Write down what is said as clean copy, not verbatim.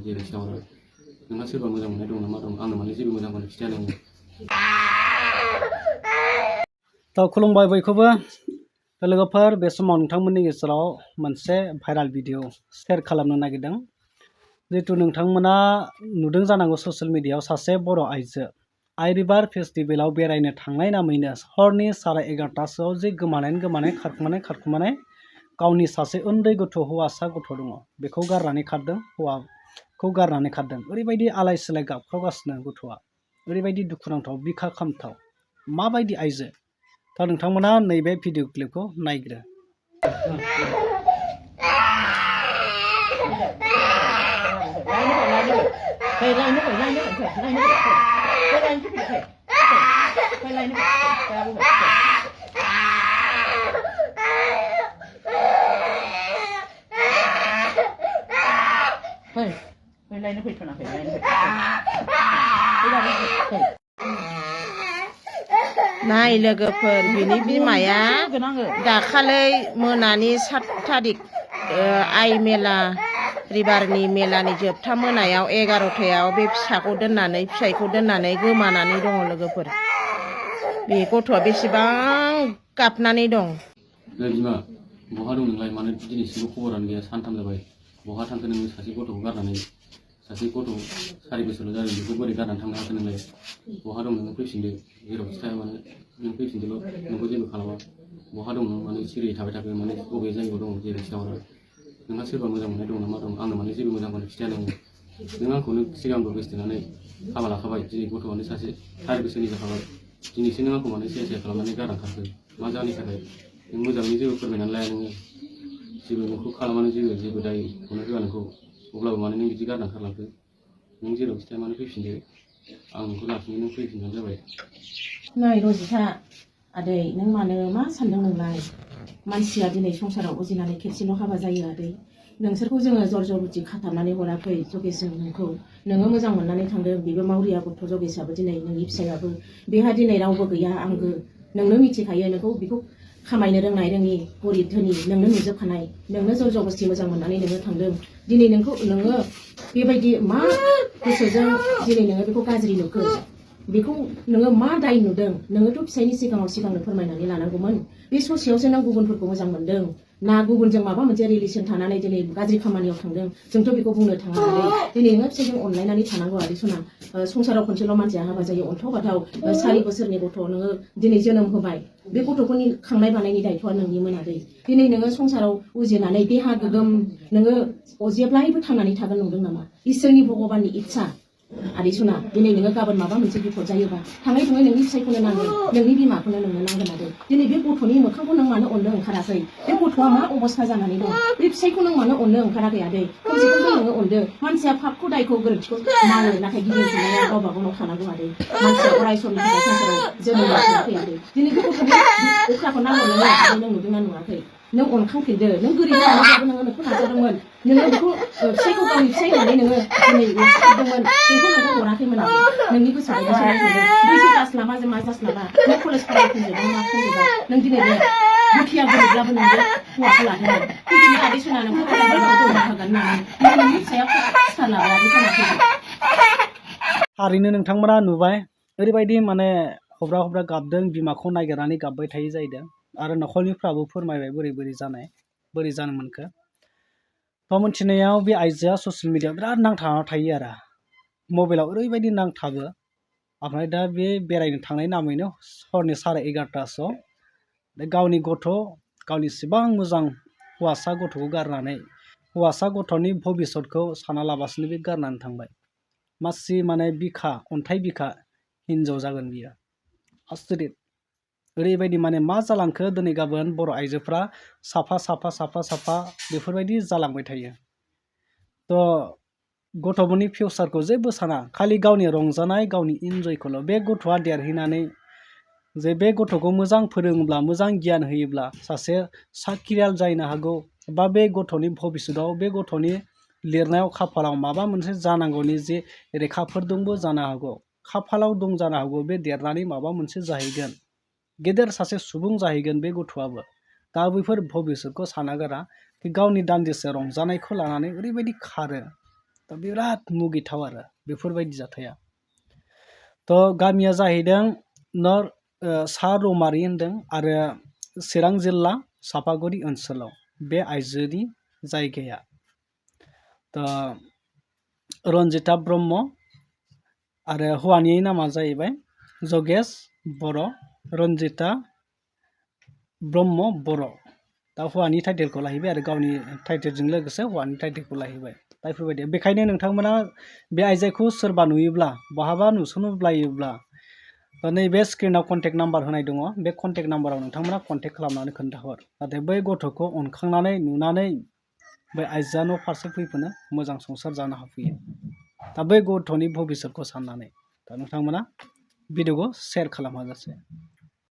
जेरै सावरा नोंहा सोरबा मोजां मोननाय दं नामा दं आंनो माने जेबो मोजां मोननाय खिथाया नोङो तो खुलुमबाय बयखौबो लोगोफोर बे समाव नोंथांमोननि गेजेराव मोनसे भाइराल भिडिअ शेयार खालामनो नागिरदों जिहेतु नोंथांमोना नुदों जानांगौ ससियेल मिडियायाव सासे बर' आइजो आइ रिभार फेस्टिभेलाव बेरायनो थांनाय नामैनो हरनि 11:30सोआव जे गोमानाय खारखुमानाय गावनि सासे उन्दै गथ' हौवासा गथ' दङ बेखौ गारनानै खारदों हौवाखौ गारनानै खारदों ओरैबायदि आलाय सिलाय गाबख्रावगासिनो गथ'आ ओरैबायदि दुखुनांथाव बिखा खामथाव माबायदि आइजो दा नोंथांमोना नैबे भिडिअ क्लिपखौ नायग्रो नाय लोगोफोर बिनि बिमाया दाखालै मोनानि 7 थारिख आइ मेला रिभारनि मेलानि जोबथा मोनायाव 11थायाव बे फिसाखौ दोननानै फिसायखौ दोननानै गोमानानै दङ लोगोफोर बे गथ'आ बेसेबां गाबनानै दं बिमा बहा दं नोंलाय मानो दिनैसिमबो खबरानो गैया सानथाम जाबाय बहा थांखो नोङो सासे गथ'खौ गारनानै सासे गथ' 4 बोसोरल' जादों बेखौ बोरै गारनानै थांनो हाखो नोंलाय बहा दं नोङो फैफिनदो जेरावखि थाया मानो नों फैफिनदोल' नोंखौ जेबो खालामा बहा दं नों माने सिरियै थाबाय थाखो माने बबे जायगायाव दं जेरै सावरा नोंहा सोरबा मोजां मोननाय दं नामा दं आंनो माने जेबो मोजां मोननाय खिथाया नोङो नों आंखौनो सिगांबो गोसोथोनानै हाबा लाखाबाय दिनै गथ'आनो सासे 4 बोसोरनि जाखाबाय दिनैसो नों आंखौ माने सेया खालामनानै गारनानै थांखो मा जाहोननि थाखाय नों मोजाङै जेबो फोरमायनानै लाया नोङो जेबो नोंखौ खालामानो जेबो दायखौनो होआ नोंखौ अब्लाबो माने नों बिदि गारनानै खारलांखो नों जेरावखि थाया मानो फैफिनदो आं नोंखौ लाफिनो नों फैफिनबानो जाबाय नै रजिता आदै नों मानो मा सानदों नोंलाय मानसिया दिनै संसाराव उजिनानै खेबसेल' हाबा जायो आदै नोंसोरखौ जोङो जर जबरदस्ति खाथाबनानै हराखै जगेशजों नोङो मोजां मोननानै थांदों बेबो मावरिया गथ' जगेशआबो दिनै नोंनि फिसायाबो बेहा दिनै रावबो गैया आंगो नोंनो मिथिखायो नोंखौ बेखौ खामायनो रोंनाय रोङि गरिब धोनि नोंनो नुजोबखानाय नोंनो जर जबरदस्ति मोजां मोननानै नोङो थांदों दिनै नोङो बेबायदि मा गोसोजों दिनै नोङो बेखौ गाज्रि नुखो बेखौ नोङो मा दाय नुदों नोङोथ' फिसायनि सिगांनो फोरमायनानै लानांगौमोन बे ससेयावसो नों गुबुनफोरखौ मोजां मोनदों ना गुबुनजों माबा मोनसे रिलेसन थानानै दिनै गाज्रि खामानियाव थांदों जोंथ' बेखौ बुंनो थाङा दिनै नोङो फिसायजों अनलायनानै थानांगौ आदै सना संसाराव खनसेल' मानसिया हाबा जायो अन्थाव बाथाव 4 बोसोरनि गथ' नोङो दिनै जोनोम होबाय बे गथ'फोरनि खांनाय बानायनि दायथ'आ नोंनिमोन आदै दिनै नोङो संसाराव उजिनानै देहा गोगोम नोङो जेब्लायबो थांनानै थागोन नंदों नामा इसोरनि भगबाननि इच्छा आदै सना दिनै नोङो गाबोन माबा मोनसे बिपद जायोबा थाङै थुङै नोंनि फिसायखौनो नांगोन नोंनि बिमाखौनो नोंनो नांगोन आदै दिनै बे गथ'नि मोखांखौ नों मानो अननो ओंखाराखै बे गथ'आ मा अबस्था जानानै दं बे फिसायखौ नों मानो अननो ओंखाराखै आदै खमसे खम नोङो अनदो मानसिया फापखौ दायखौ गोरोन्थिखौ मावो नाथाय गिदिंफिननाया गावबा गावनाव थानांगौ आदै मानसिया अराय समनि थाखाय संसाराव जोनोम लाफिनाखै आदै दिनै बे गथ'नि अख्राखौ नाहरनो नों नुदोंना नुवाखै नों अनखांफिनदो नों गोरिब थानायबाबो नोङो नोंखौ नाजादोंमोन नोङो बेखौ फिसायखौ गावनि फिसाय होननानै नोङो दिनै लाखिदोंमोन जोंखौ नोंखौ हराखैमोन आरो नोंनि गोसोआव बैसो जास्लाबा मा जास्लाबा नों कलेज फरायफिनजोबा मा खालामजोबा नों दिनै बे दुखिया गोरिबब्लाबो नोङो हौवाखौ लादोंमोन दिनै आदै सना नोंखौ होगोन होननानै नोंनि फिसाया सिखार लाबाय आदै सना थारैनो नोंथांमोना नुबाय ओरैबायदि माने हब्रा गाबदों बिमाखौ नागिरनानै गाबबाय थायो जाहैदों आरो न'खरनिफ्राबो फोरमायबाय बोरै जानो मोनखो थ' मिथिनायाव बे आइजोआ ससियेल मिडियायाव बिराद नांथाबना थायो आरो मबाइलाव ओरैबायदि नांथाबो ओमफ्राय दा बे बेरायनो थांनाय नामैनो हरनि 11:30सोआव गावनि गथ' गावनि इसेबां मोजां हौवासा गथ'खौ गारनानै हौवासा गथ'नि भबिसतखौ साना लाबासिनो बे गारनानै थांबाय मासि माने बिखा अन्थाइ बिखा हिनजाव जागोन बियो आसरित ओरैबायदि माने मा जालांखो दिनै गाबोन बर' आइजोफ्रा साफा बेफोरबायदि जालांबाय थायो थ' गथ'फोरनि फिउचारखौ जेबो साना खालि गावनि रंजानाय गावनि इन्जयखौल' बे गथ'आ देरहैनानै जे बे गथ'खौ मोजां फोरोङोब्ला मोजां गियान होयोब्ला सासे साख्रियाल जानो हागौ बा बे गथ'नि भबिसतआव बे गथ'नि लिरनायाव खाफालाव माबा मोनसे जानांगौनि जे रेखाफोर दंबो जानो हागौ खाफालाव दं जानो हागौ बे देरनानै माबा मोनसे जाहैगोन गेदेर सासे सुबुं जाहैगोन बे गथ'आबो दा बैफोर भबिसतखौ सानागारा गावनि दान्दिसे रंजानायखौ लानानै ओरैबायदि खारो दा बिराद मुगिथाव आरो बेफोरबायदि जाथाया। थ' गामिया जाहैदों सा रौमारि होनदों आरो चिरां जिल्ला सापागुरि ओनसोलाव बे आइजोनि जायगाया। थ' रन्जिता ब्रह्म आरो हौवानि नामा जाहैबाय जगेश बर', रन्जिता ब्रह्म बर'। दा हौवानि टाइटेलखौ लाहैबाय आरो गावनि टाइटेलजों लोगोसे हौवानि टाइटेलखौ लाहैबाय। दा बेफोरबायदि बेखायनो नोंथांमोना बे आइजोखौ सोरबा नुयोब्ला बहाबा नुसनोब्लायोब्ला नैबे स्क्रिनाव कन्टेक्ट नाम्बार होनाय दङ, बे कन्टेक्ट नाम्बाराव नोंथांमोना कन्टेक्ट खालामनानै खोन्थाहर, नाथाय बै गथ'खौ अनखांनानै नुनानै बै आइजोआ न' फारसे फैफिनो, मोजां संसार जानो हाफैयो। दा बै गथ'नि भबिसतखौ साननानै दा नोंथांमोना भिडिअखौ शेयार खालामहाजासे।